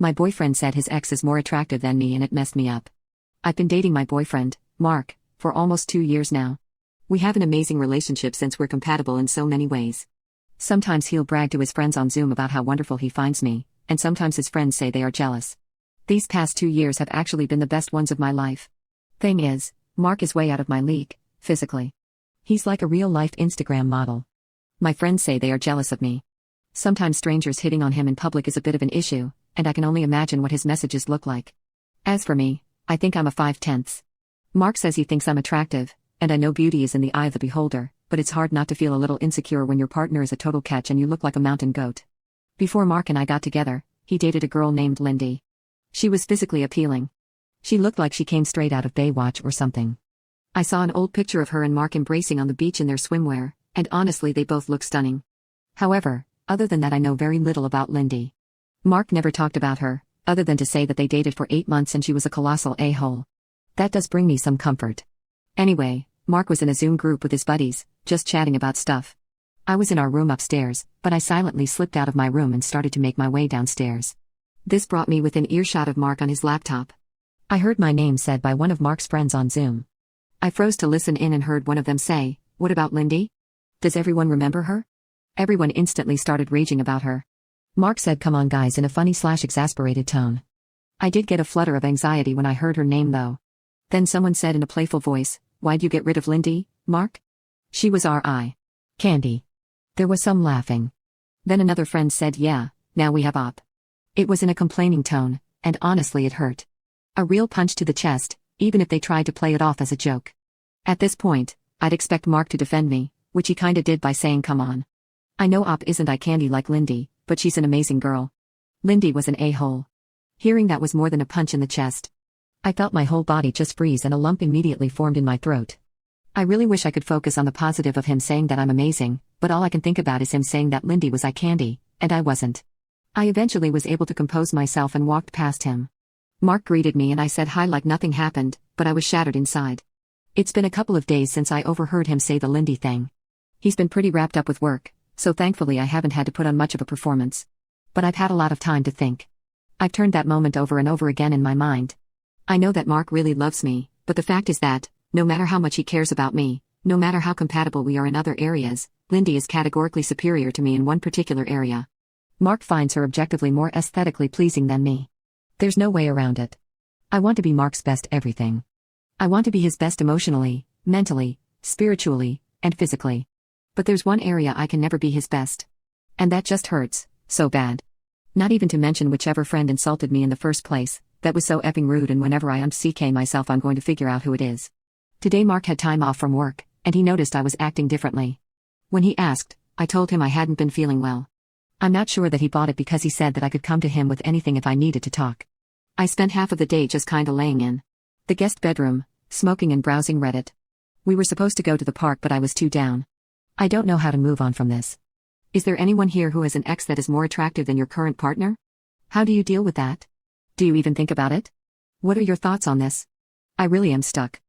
My boyfriend said his ex is more attractive than me and it messed me up. I've been dating my boyfriend, Mark, for almost 2 years now. We have an amazing relationship since we're compatible in so many ways. Sometimes he'll brag to his friends on Zoom about how wonderful he finds me, and sometimes his friends say they are jealous. These past 2 years have actually been the best ones of my life. Thing is, Mark is way out of my league, physically. He's like a real-life Instagram model. My friends say they are jealous of me. Sometimes strangers hitting on him in public is a bit of an issue, and I can only imagine what his messages look like. As for me, I think I'm a 5/10. Mark says he thinks I'm attractive, and I know beauty is in the eye of the beholder, but it's hard not to feel a little insecure when your partner is a total catch and you look like a mountain goat. Before Mark and I got together, he dated a girl named Lindy. She was physically appealing. She looked like she came straight out of Baywatch or something. I saw an old picture of her and Mark embracing on the beach in their swimwear, and honestly they both look stunning. However, other than that I know very little about Lindy. Mark never talked about her, other than to say that they dated for 8 months and she was a colossal a-hole. That does bring me some comfort. Anyway, Mark was in a Zoom group with his buddies, just chatting about stuff. I was in our room upstairs, but I silently slipped out of my room and started to make my way downstairs. This brought me within earshot of Mark on his laptop. I heard my name said by one of Mark's friends on Zoom. I froze to listen in and heard one of them say, "What about Lindy? Does everyone remember her?" Everyone instantly started raging about her. Mark said, "Come on guys," in a funny/exasperated tone. I did get a flutter of anxiety when I heard her name though. Then someone said in a playful voice, "Why'd you get rid of Lindy, Mark? She was our eye candy." There was some laughing. Then another friend said, "Yeah, now we have op." It was in a complaining tone, and honestly it hurt. A real punch to the chest, even if they tried to play it off as a joke. At this point, I'd expect Mark to defend me, which he kinda did by saying, "Come on. I know op isn't eye candy like Lindy, but she's an amazing girl. Lindy was an a-hole." Hearing that was more than a punch in the chest. I felt my whole body just freeze and a lump immediately formed in my throat. I really wish I could focus on the positive of him saying that I'm amazing, but all I can think about is him saying that Lindy was eye candy, and I wasn't. I eventually was able to compose myself and walked past him. Mark greeted me and I said hi like nothing happened, but I was shattered inside. It's been a couple of days since I overheard him say the Lindy thing. He's been pretty wrapped up with work, so thankfully I haven't had to put on much of a performance. But I've had a lot of time to think. I've turned that moment over and over again in my mind. I know that Mark really loves me, but the fact is that, no matter how much he cares about me, no matter how compatible we are in other areas, Lindy is categorically superior to me in one particular area. Mark finds her objectively more aesthetically pleasing than me. There's no way around it. I want to be Mark's best everything. I want to be his best emotionally, mentally, spiritually, and physically. But there's one area I can never be his best. And that just hurts, so bad. Not even to mention whichever friend insulted me in the first place, that was so effing rude, and whenever I unck myself I'm going to figure out who it is. Today Mark had time off from work, and he noticed I was acting differently. When he asked, I told him I hadn't been feeling well. I'm not sure that he bought it because he said that I could come to him with anything if I needed to talk. I spent half of the day just kinda laying in the guest bedroom, smoking and browsing Reddit. We were supposed to go to the park but I was too down. I don't know how to move on from this. Is there anyone here who has an ex that is more attractive than your current partner? How do you deal with that? Do you even think about it? What are your thoughts on this? I really am stuck.